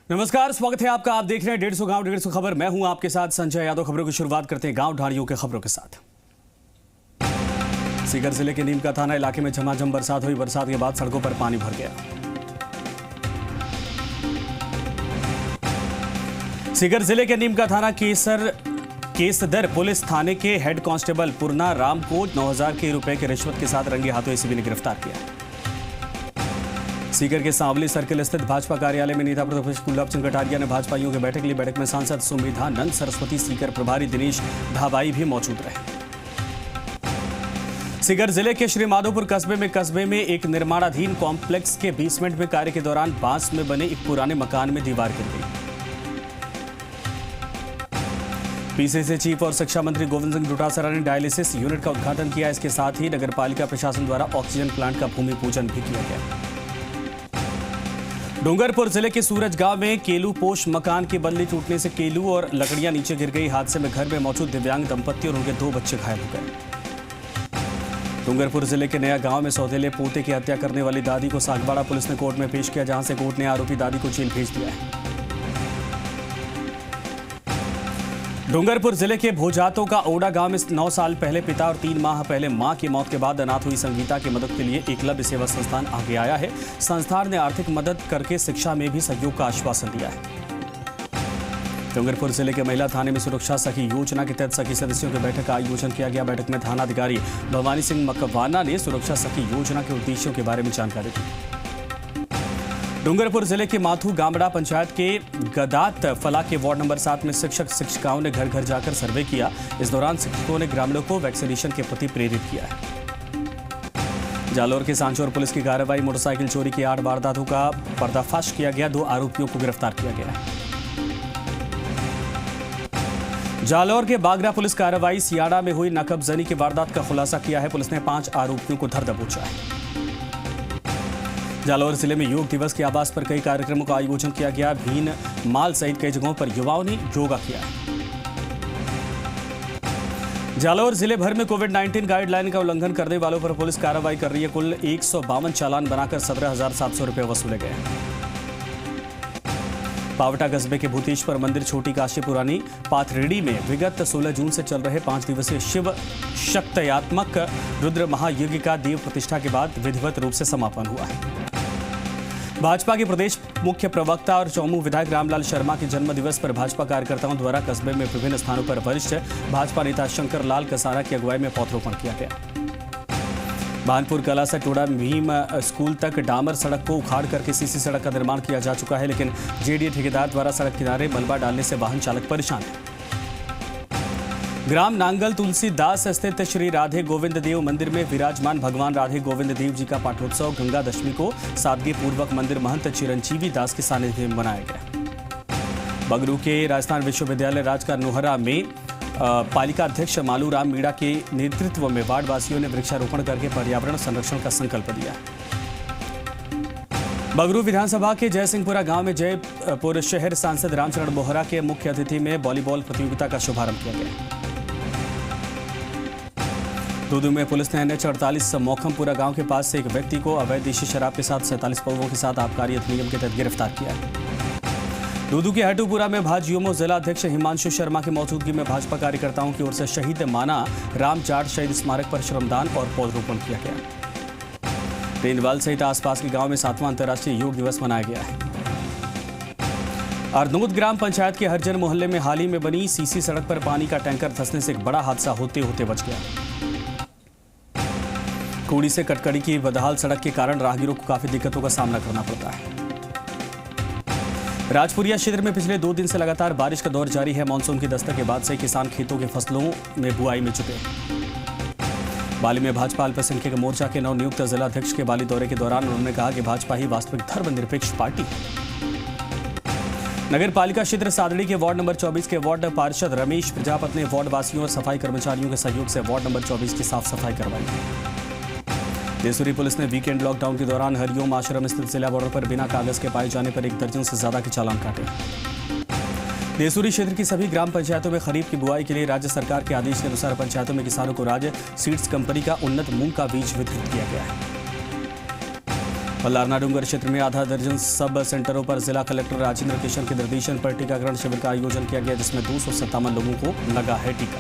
नमस्कार, स्वागत है आपका। आप देख रहे हैं 150 गांव 150 खबर। मैं हूं आपके साथ संजय यादव। खबरों की शुरुआत करते हैं गांव ढाणियों के खबरों के साथ। सीकर जिले के नीमका थाना इलाके में झमाझम बरसात हुई। बरसात के बाद सड़कों पर पानी भर गया। सीकर जिले के नीमका थाना केसदर पुलिस थाने के हेड कांस्टेबल पूर्णा राम को 9,000 रुपए की रिश्वत के साथ रंगे हाथों एसीबी ने गिरफ्तार किया। सीकर के सांवली सर्किल स्थित भाजपा कार्यालय में नेता प्रतिपक्ष गुलाब चंद कटारिया ने भाजपाइयों की बैठक ली। बैठक में सांसद सुमेधा नंद सरस्वती, सीकर प्रभारी दिनेश धाबाई भी मौजूद रहे। सीकर जिले के श्री माधोपुर कस्बे में एक निर्माणाधीन कॉम्प्लेक्स के बेसमेंट में कार्य के दौरान बांस में बने एक पुराने मकान में दीवार गिर गई। पीसीसी चीफ और शिक्षा मंत्री गोविंद सिंह डोटासरा ने डायलिसिस यूनिट का उद्घाटन किया। इसके साथ ही नगरपालिका प्रशासन द्वारा ऑक्सीजन प्लांट का भूमि पूजन भी किया गया। डूंगरपुर जिले के सूरज गांव में केलू पोश मकान की बल्ली टूटने से केलू और लकड़ियां नीचे गिर गई। हादसे में घर में मौजूद दिव्यांग दंपत्ति और उनके 2 बच्चे घायल हो गए। डूंगरपुर जिले के नया गांव में सौतेले पोते की हत्या करने वाली दादी को सागवाड़ा पुलिस ने कोर्ट में पेश किया, जहां से कोर्ट ने आरोपी दादी को जेल भेज दिया है। डूंगरपुर जिले के भोजातों का ओडा गांव में 9 साल पहले पिता और 3 माह पहले मां की मौत के बाद अनाथ हुई संगीता की मदद के लिए एकलव्य सेवा संस्थान आगे आया है। संस्थान ने आर्थिक मदद करके शिक्षा में भी सहयोग का आश्वासन दिया है। डूंगरपुर जिले के महिला थाने में सुरक्षा सखी योजना के तहत सखी सदस्यों की बैठक का आयोजन किया गया। बैठक में थानाधिकारी भवानी सिंह मकवाना ने सुरक्षा सखी योजना के उद्देश्यों के बारे में जानकारी दी। डूंगरपुर जिले के माथू गामड़ा पंचायत के गदात फला के वार्ड नंबर 7 में शिक्षिकाओं ने घर घर जाकर सर्वे किया। इस दौरान शिक्षकों ने ग्रामीणों को वैक्सीनेशन के प्रति प्रेरित किया है। जालोर के सांचौर पुलिस की कार्रवाई। मोटरसाइकिल चोरी की 8 वारदातों का पर्दाफाश किया गया। 2 आरोपियों को गिरफ्तार किया गया है। जालोर के बागरा पुलिस कार्रवाई। सियाड़ा में हुई नकबजनी की वारदात का खुलासा किया है। पुलिस ने 5 आरोपियों को धर दबोचा है। जालौर जिले में योग दिवस के आवास पर कई कार्यक्रमों का आयोजन किया गया। भीन माल सहित कई जगहों पर युवाओं ने योगा किया है। जालौर जिले भर में कोविड-19 गाइडलाइन का उल्लंघन करने वालों पर पुलिस कार्रवाई कर रही है। कुल 152 चालान बनाकर 17,700 रुपये वसूले गए। पावटा कस्बे के भूतेश्वर मंदिर छोटी काशी पुरानी पाथरेडी में विगत 16 जून से चल रहे 5 दिवसीय शिव शक्त्यात्मक रुद्र महायज्ञ का देव प्रतिष्ठा के बाद विधिवत रूप से समापन हुआ है। भाजपा के प्रदेश मुख्य प्रवक्ता और चौमू विधायक रामलाल शर्मा के जन्म दिवस पर भाजपा कार्यकर्ताओं द्वारा कस्बे में विभिन्न स्थानों पर वरिष्ठ भाजपा नेता शंकर लाल कसारा की अगुवाई में पौधरोपण किया गया। भानपुर कला से टोडा भीम स्कूल तक डामर सड़क को उखाड़ करके सीसी सड़क का निर्माण किया जा चुका है, लेकिन जेडीए ठेकेदार द्वारा सड़क किनारे मलबा डालने से वाहन चालक परेशान है। ग्राम नांगल तुलसीदास स्थित श्री राधे गोविंद देव मंदिर में विराजमान भगवान राधे गोविंद देव जी का पाठोत्सव गंगा दशमी को सादगी पूर्वक मंदिर महंत चिरंजीवी दास के सानिध्य में मनाया गया। बगरू के राजस्थान विश्वविद्यालय राजका नोहरा में पालिका अध्यक्ष मालूराम मीणा के नेतृत्व में वार्ड वासियों ने वृक्षारोपण करके पर्यावरण संरक्षण का संकल्प लिया। बगरू विधानसभा के जयसिंहपुरा गांव में जयपुर शहर सांसद रामचरण बोहरा के मुख्य अतिथि में वॉलीबॉल प्रतियोगिता का शुभारंभ किया गया। दूदू में पुलिस ने NH-48 मौखमपुरा गांव के पास से एक व्यक्ति को अवैध देशी शराब के साथ 47 पौधों के साथ आबकारी अधिनियम के तहत गिरफ्तार किया है। दूदू के हटूपुरा में भाजयुमो जिला अध्यक्ष हिमांशु शर्मा की मौजूदगी में भाजपा कार्यकर्ताओं की ओर से शहीद माना राम जाट शहीद स्मारक पर श्रमदान और पौधरोपण किया गया। रेंदवाल सहित आसपास के गांव में 7वां अंतर्राष्ट्रीय योग दिवस मनाया गया है। अरनोद ग्राम पंचायत के हरजन मोहल्ले में हाल ही में बनी सीसी सड़क पर पानी का टैंकर धंसने से एक बड़ा हादसा होते होते बच गया। कोड़ी से कटकड़ी की बदहाल सड़क के कारण राहगीरों को काफी दिक्कतों का सामना करना पड़ता है। राजपुरिया क्षेत्र में पिछले 2 दिन से लगातार बारिश का दौर जारी है। मानसून की दस्तक के बाद से किसान खेतों के फसलों में बुआई में जुटे। बाली में भाजपा अल्पसंख्यक मोर्चा के नवनियुक्त जिला अध्यक्ष के बाली दौरे के दौरान उन्होंने कहा कि भाजपा ही वास्तविक धर्मनिरपेक्ष पार्टी है। नगर पालिका क्षेत्र सादड़ी के वार्ड नंबर 24 के वार्ड पार्षद रमेश प्रजापत ने वार्ड वासियों और सफाई कर्मचारियों के सहयोग से वार्ड नंबर 24 की साफ सफाई करवाई। देसूरी पुलिस ने वीकेंड लॉकडाउन के दौरान हरिओम आश्रम स्थित जिला बॉर्डर पर बिना कागज के पाए जाने पर 1 दर्जन से ज्यादा के चालान काटे। देसूरी क्षेत्र की सभी ग्राम पंचायतों में खरीफ की बुआई के लिए राज्य सरकार के आदेश के अनुसार पंचायतों में किसानों को राज्य सीड्स कंपनी का उन्नत मूंग का बीज वितरित किया गया है। पल्लारना डूंगर क्षेत्र में आधा दर्जन सब सेंटरों पर जिला कलेक्टर राजेंद्र किशन के निर्देशन पर टीकाकरण शिविर का आयोजन किया गया, जिसमें 257 लोगों को लगा है टीका।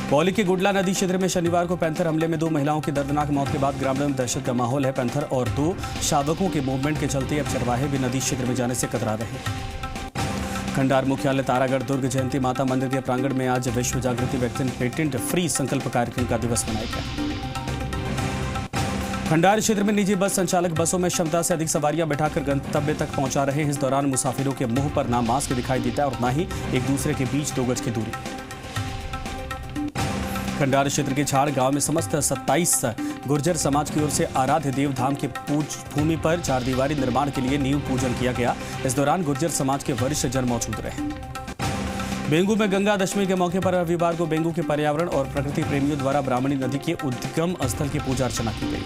पौली के गुडला नदी क्षेत्र में शनिवार को पैंथर हमले में 2 महिलाओं की दर्दनाक मौत के बाद ग्रामीणों में दहशत का माहौल है। पैंथर और 2 शावकों के मूवमेंट के चलते अब चरवाहे भी नदी क्षेत्र में जाने से कतरा रहे। खंडार मुख्यालय तारागढ़ दुर्ग जयंती माता मंदिर के प्रांगण में आज विश्व जागृति वैक्सीन पेटेंट फ्री संकल्प कार्यक्रम का दिवस मनाया गया। खंडार क्षेत्र में निजी बस संचालक बसों में क्षमता से अधिक सवारियां बैठाकर गंतव्य तक पहुंचा रहे हैं। इस दौरान मुसाफिरों के मुंह पर ना मास्क दिखाई देता है और ना ही एक दूसरे के बीच 2 गज की दूरी। खंडार क्षेत्र के छाड़ गांव में समस्त 27 गुर्जर समाज की ओर से आराध्य देव धाम के पूज भूमि पर 4 दीवारी निर्माण के लिए नींव पूजन किया गया। इस दौरान गुर्जर समाज के वरिष्ठ जन मौजूद रहे। बेंगू में गंगा दशमी के मौके पर रविवार को बेंगू के पर्यावरण और प्रकृति प्रेमियों द्वारा ब्राह्मणी नदी के उद्गम स्थल की पूजा अर्चना की गई।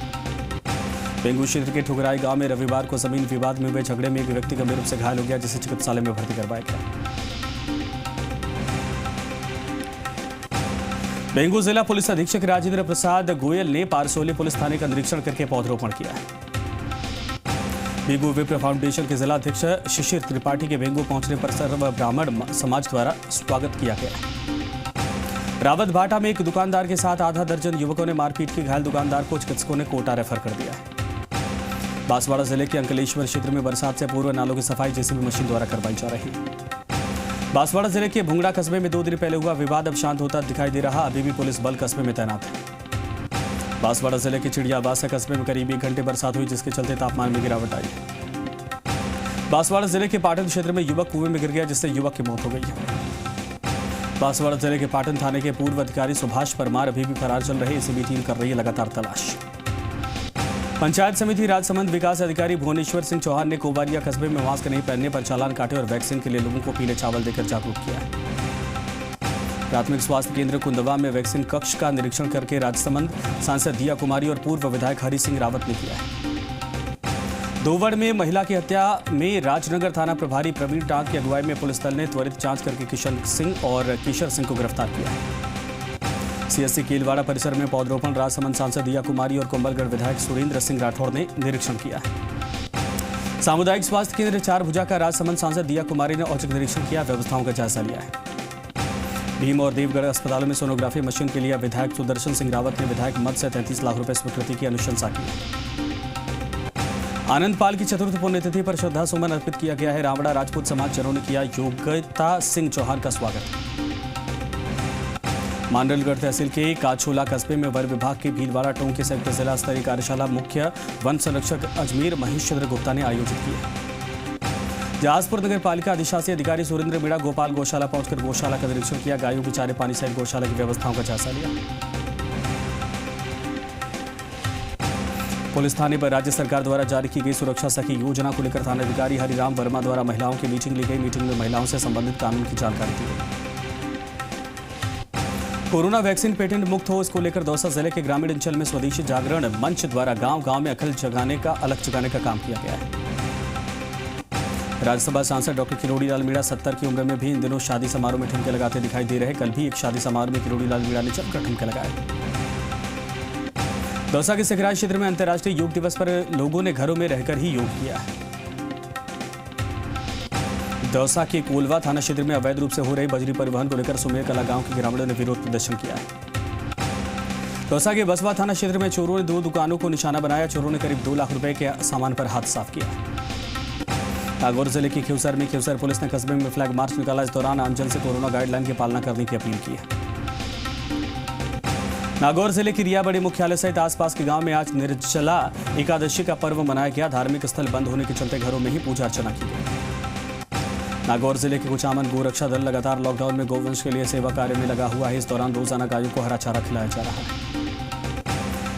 बेंगू क्षेत्र के ठुकराई गांव में रविवार को जमीन विवाद में हुए झगड़े में एक व्यक्ति गंभीर रूप से घायल हो गया, जिसे चिकित्सालय में भर्ती करवाया गया। बेंगू जिला पुलिस अधीक्षक राजेंद्र प्रसाद गोयल ने पारसोली पुलिस थाने का निरीक्षण करके पौधरोपण किया है। बेंगू विप्र फाउंडेशन के जिला अध्यक्ष शिशिर त्रिपाठी के बेंगू पहुंचने पर सर्व ब्राह्मण समाज द्वारा स्वागत किया गया है। रावत भाटा में एक दुकानदार के साथ आधा दर्जन युवकों ने मारपीट की घायल दुकानदार को चिकित्सकों ने कोटा रेफर कर दिया है। बांसवाड़ा जिले के अंकलेश्वर क्षेत्र में बरसात से पूर्व नालों की सफाई जेसीबी मशीन द्वारा करवाई जा रही है। बांसवाड़ा जिले के भुंगड़ा कस्बे में 2 दिन पहले हुआ विवाद अब शांत होता दिखाई दे रहा। अभी भी पुलिस बल कस्बे में तैनात है। बांसवाड़ा जिले के चिड़ियाबासा कस्बे में करीब 1 घंटे बरसात हुई, जिसके चलते तापमान में गिरावट आई है। बांसवाड़ा जिले के पाटन क्षेत्र में युवक कुएं में गिर गया, जिससे युवक की मौत हो गई है। बांसवाड़ा जिले के पाटन थाने के पूर्व अधिकारी सुभाष परमार अभी भी फरार चल रहे। एसीबी टीम कर रही है लगातार तलाश। पंचायत समिति राजसमंद विकास अधिकारी भुवनेश्वर सिंह चौहान ने कोबारिया कस्बे में मास्क नहीं पहनने पर चालान काटे और वैक्सीन के लिए लोगों को पीले चावल देकर जागरूक किया है। प्राथमिक स्वास्थ्य केंद्र कुंदवा में वैक्सीन कक्ष का निरीक्षण करके राजसमंद सांसद दिया कुमारी और पूर्व विधायक हरि सिंह रावत ने किया है। दोवड़ में महिला की हत्या में राजनगर थाना प्रभारी प्रवीण टांक की अगुवाई में पुलिस दल ने त्वरित जांच करके किशन सिंह और केशर सिंह को गिरफ्तार किया है। सीएससी कीलवाड़ा परिसर में पौधरोपण राजसमंद सांसद दिया कुमारी और कुंभलगढ़ विधायक सुरेंद्र सिंह राठौड़ ने निरीक्षण किया है। सामुदायिक स्वास्थ्य केंद्र 4 भुजा का राजसमंद सांसद दिया कुमारी ने औचक निरीक्षण किया, व्यवस्थाओं का जायजा लिया है। भीम और देवगढ़ अस्पतालों में सोनोग्राफी मशीन के लिए विधायक सुदर्शन सिंह रावत ने विधायक मद से 33 लाख रुपए स्वीकृति की अनुशंसा की। आनंदपाल की चतुर्थ पुण्यतिथि पर श्रद्धा सुमन अर्पित किया गया है। रावड़ा राजपूत समाज जनों ने किया योग्यता सिंह चौहान का स्वागत। मांडलगढ़ तहसील के काछोला कस्बे में वन विभाग के भीलवाड़ा टोंक के संयुक्त जिला स्तरीय कार्यशाला मुख्य वन संरक्षक अजमेर महेश चंद्र गुप्ता ने आयोजित की है। जहाजपुर नगर पालिका अधिशासी अधिकारी सुरेंद्र मीणा गोपाल गौशाला पहुंचकर गौशाला का निरीक्षण किया, गायों के चारे पानी सहित गौशाला की व्यवस्थाओं का जायजा लिया। पुलिस थाने पर राज्य सरकार द्वारा जारी की गई सुरक्षा सखी योजना को लेकर थानाधिकारी हरिराम वर्मा द्वारा महिलाओं की मीटिंग ली गई। मीटिंग में महिलाओं से संबंधित कानून की जानकारी दी गई। कोरोना वैक्सीन पेटेंट मुक्त हो, इसको लेकर दौसा जिले के ग्रामीण अंचल में स्वदेशी जागरण मंच द्वारा गांव-गांव में अलग जगाने का काम किया गया है। राज्यसभा सांसद डॉक्टर किरोड़ी लाल मीणा 70 की उम्र में भी इन दिनों शादी समारोह में ठुमके लगाते दिखाई दे रहे। कल भी एक शादी समारोह में किरोड़ी लाल मीणा ने जमकर ठुमके लगाए। दौसा के सिखराज क्षेत्र में अंतर्राष्ट्रीय योग दिवस पर लोगों ने घरों में रहकर ही योग किया है। दौसा के कोलवा थाना क्षेत्र में अवैध रूप से हो रहे बजरी परिवहन को लेकर सुमेर कला गांव के ग्रामीणों ने विरोध प्रदर्शन किया है। दौसा के बसवा थाना क्षेत्र में चोरों ने 2 दुकानों को निशाना बनाया। चोरों ने करीब 2 लाख रुपए के सामान पर हाथ साफ किया। नागौर जिले के खिवसर में खिवसर पुलिस ने कस्बे में फ्लैग मार्च निकाला। इस दौरान आमजन से कोरोना गाइडलाइन की पालना करने की अपील की है। नागौर जिले की रिया बड़ी मुख्यालय सहित आसपास के गांव में आज निर्जला एकादशी का पर्व मनाया गया। धार्मिक स्थल बंद होने के चलते घरों में ही पूजा अर्चना की गई। नागौर जिले के कुचामन गोरक्षा दल लगातार लॉकडाउन में गोवंश के लिए सेवा कार्य में लगा हुआ है। इस दौरान रोजाना गायों को हरा चारा खिलाया जा रहा है।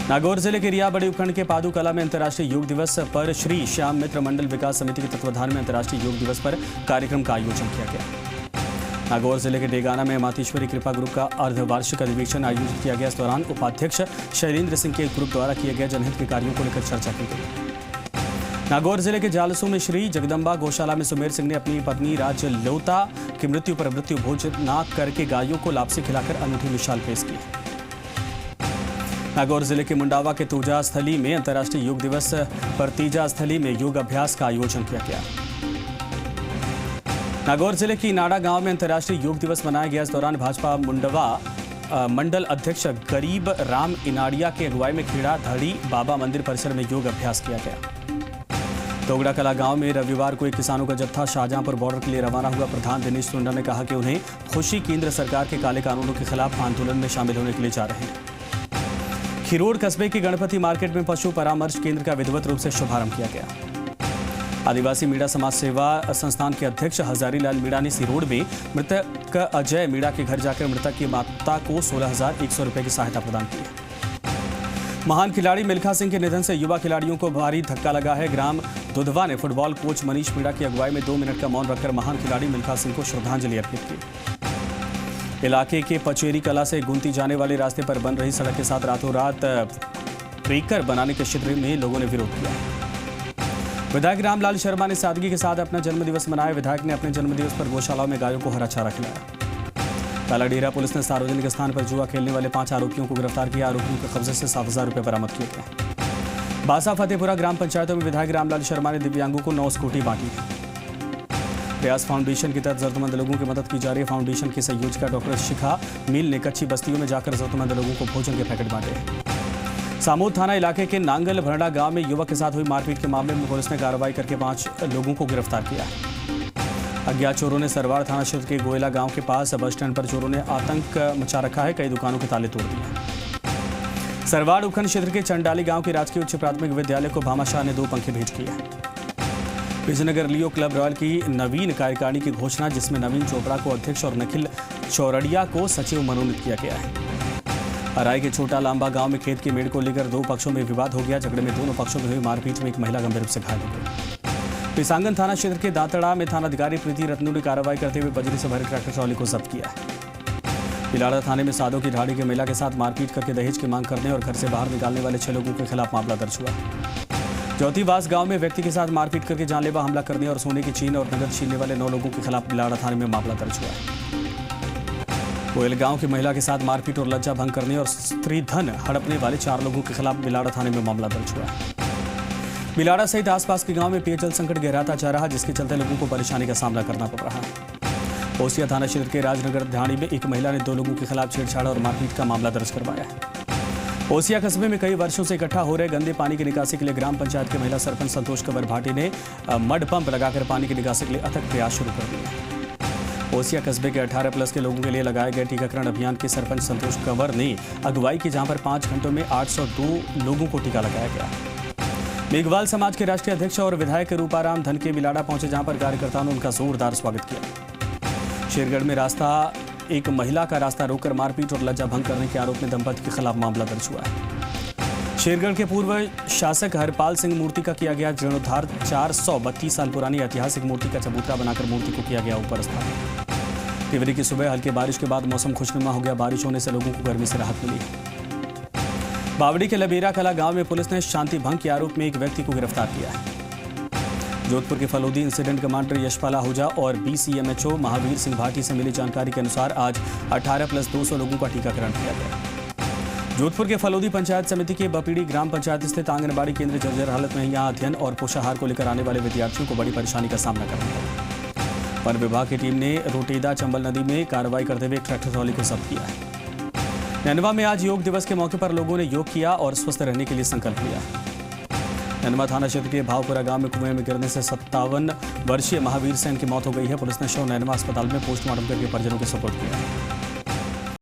नागौर जिले के रिया बड़ी उपखंड के पादू कला में अंतर्राष्ट्रीय योग दिवस पर श्री श्याम मित्र मंडल विकास समिति के तत्वाधान में अंतर्राष्ट्रीय योग दिवस पर कार्यक्रम का आयोजन किया गया। नागौर जिले के डेगाना में मातेश्वरी कृपा ग्रुप का अर्धवार्षिक अधिवेशन आयोजित किया गया। इस दौरान उपाध्यक्ष शैलेंद्र सिंह के ग्रुप द्वारा किए गए जनहित के कार्यों को लेकर चर्चा की गई। नागौर जिले के जालसू में श्री जगदम्बा गौशाला में सुमेर सिंह ने अपनी पत्नी राज लोता की मृत्यु पर मृत्यु भोज न करके गायों को लापसी खिलाकर अनूठी मिसाल पेश की। नागौर जिले के मुंडावा के तूजा स्थली में अंतर्राष्ट्रीय योग दिवस पर तीजा स्थली में योग अभ्यास का आयोजन किया गया। नागौर जिले की नाड़ा गांव में अंतर्राष्ट्रीय योग दिवस मनाया गया। इस दौरान भाजपा मुंडवा मंडल अध्यक्ष गरीब राम इनाड़िया की अगुवाई में खेड़ा धड़ी बाबा मंदिर परिसर में योग अभ्यास किया गया। तोगड़ा कला गांव में रविवार को एक किसानों का जत्था शाहजहांपुर बॉर्डर के लिए रवाना हुआ। प्रधान दिनेश टुंडा ने कहा कि उन्हें खुशी केंद्र सरकार के काले कानूनों के खिलाफ आंदोलन में शामिल होने के लिए जा रहे हैं। खिरोड़ कस्बे के गणपति मार्केट में पशु परामर्श केंद्र का विधिवत रूप से शुभारंभ किया गया। आदिवासी मीणा समाज सेवा संस्थान के अध्यक्ष हजारीलाल मीणा ने सिरोड़ में मृतक अजय मीणा के घर जाकर मृतक की माता को 16,100 रुपए की सहायता प्रदान की। महान खिलाड़ी मिल्खा सिंह के निधन से युवा खिलाड़ियों को भारी धक्का लगा है। ग्राम दुधवा ने फुटबॉल कोच मनीष मीणा की अगुवाई में 2 मिनट का मौन रखकर महान खिलाड़ी मिल्खा सिंह को श्रद्धांजलि अर्पित की। इलाके के पचेरी कला से गुंती जाने वाले रास्ते पर बन रही सड़क के साथ रातों रात ब्रेकर बनाने के शिविर में लोगों ने विरोध किया। विधायक रामलाल शर्मा ने सादगी के साथ अपना जन्मदिवस मनाया। विधायक ने अपने जन्मदिवस पर गौशालाओं में गायों को हरा चारा खिलाया। कालाडेरा पुलिस ने सार्वजनिक स्थान पर जुआ खेलने वाले 5 आरोपियों को गिरफ्तार किया। आरोपियों के कब्जे से 7,000 रुपए बरामद किए गए। बासा फतेहपुरा ग्राम पंचायतों में विधायक रामलाल शर्मा ने दिव्यांगों को 9 स्कूटी बांटी। प्रयास फाउंडेशन के तहत जरूरतमंद लोगों की मदद की जा रही है। फाउंडेशन की संयोजिका डॉक्टर शिखा मील ने कच्ची बस्तियों में जाकर जरूरतमंद लोगों को भोजन के पैकेट बांटे। सामोद थाना इलाके के नांगल भरड़ा गांव में युवक के साथ हुई मारपीट के मामले में पुलिस ने कार्रवाई करके 5 लोगों को गिरफ्तार किया। अज्ञात चोरों ने सरवाड़ थाना क्षेत्र के गोयला गांव के पास बस स्टैंड पर चोरों ने आतंक मचा रखा है। कई दुकानों के ताले तोड़ दिए। सरवाड़ उपखंड क्षेत्र के चंडाली गांव के राजकीय उच्च प्राथमिक विद्यालय को भामाशाह ने 2 पंखे भेंट किए। विजयनगर लियो क्लब रॉयल की नवीन कार्यकारिणी की घोषणा, जिसमें नवीन चोपड़ा को अध्यक्ष और निखिल चौरड़िया को सचिव मनोनीत किया गया है। हराई के छोटा लांबा गांव में खेत के मेड़ को लेकर 2 पक्षों में विवाद हो गया। झगड़े में दोनों पक्षों में हुई मारपीट में एक महिला गंभीर रूप से घायल हो गई। पिसांगन थाना क्षेत्र के दांतड़ा में थानाधिकारी प्रीति रत्नू ने कार्रवाई करते हुए बजरी से भरे ट्रैक्टर ट्रॉली को जब्त किया। पिलाड़ा थाने में साधो की ढाड़ी के महिला के साथ मारपीट करके दहेज की मांग करने और घर से बाहर निकालने वाले 6 लोगों के खिलाफ मामला दर्ज हुआ। ज्योतिवास गांव में व्यक्ति के साथ मारपीट करके जानलेवा हमला करने और सोने की चीन और नगद छीनने वाले 9 लोगों के खिलाफ पिलाड़ा थाने में मामला दर्ज हुआ। कोयल गांव की महिला के साथ मारपीट और लज्जा भंग करने और स्त्री धन हड़पने वाले 4 लोगों के खिलाफ बिलाड़ा थाने में मामला दर्ज हुआ है। बिलाड़ा सहित आसपास के गांव में पेयजल संकट गहराता जा रहा, जिसके चलते लोगों को परेशानी का सामना करना पड़ रहा है। ओसिया थाना क्षेत्र के राजनगर ढाणी में एक महिला ने 2 लोगों के खिलाफ छेड़छाड़ और मारपीट का मामला दर्ज करवाया है। ओसिया कस्बे में कई वर्षों से इकट्ठा हो रहे गंदे पानी की निकासी के लिए ग्राम पंचायत के महिला सरपंच संतोष कंवर भाटी ने मड पंप लगाकर पानी की निकासी के लिए अथक प्रयास शुरू कर दिए। ओसिया कस्बे के 18+ के लोगों के लिए लगाए गए टीकाकरण अभियान के सरपंच संतोष कंवर ने अगुवाई की, जहां पर 5 घंटों में 802 लोगों को टीका लगाया गया। मेघवाल समाज के राष्ट्रीय अध्यक्ष और विधायक रूपाराम धन के बिलाड़ा पहुंचे, जहां पर कार्यकर्ताओं ने उनका जोरदार स्वागत किया। शेरगढ़ में एक महिला का रास्ता रोककर मारपीट और लज्जा भंग करने के आरोप में दंपति के खिलाफ मामला दर्ज हुआ है। शेरगढ़ के पूर्व शासक हरपाल सिंह मूर्ति का किया गया जीर्णोद्धार। 432 साल पुरानी ऐतिहासिक मूर्ति का चबूतरा बनाकर मूर्ति को किया गया ऊपर स्थापित। तिवरी की सुबह हल्की बारिश के बाद मौसम खुशनुमा हो गया। बारिश होने से लोगों को गर्मी से राहत मिली। बावड़ी के लबेरा कला गांव में पुलिस ने शांति भंग के आरोप में एक व्यक्ति को गिरफ्तार किया है। जोधपुर के फलोदी इंसिडेंट कमांडर यशपाल आहूजा और BCMHO महावीर सिंह भाटी से मिली जानकारी के अनुसार आज 18+200 लोगों का टीकाकरण किया गया। जोधपुर के फलोदी पंचायत समिति के बपीड़ी ग्राम पंचायत स्थित आंगनबाड़ी केंद्र जर्जर हालत में, यहां अध्ययन और पोषाहार को लेकर आने वाले विद्यार्थियों को बड़ी परेशानी का सामना करना पड़ा। वन विभाग की टीम ने रोटेदा चंबल नदी में कार्रवाई करते हुए एक ट्रैक्टर ट्रॉली को जब्त किया है। नैनवा में आज योग दिवस के मौके पर लोगों ने योग किया और स्वस्थ रहने के लिए संकल्प लिया। नैनवा थाना क्षेत्र के भावपुरा गांव में कुएं में गिरने से 57 वर्षीय महावीर सेन की मौत हो गई है। पुलिस ने शव नैनवा अस्पताल में पोस्टमार्टम करके परिजनों के सुपुर्द किया है।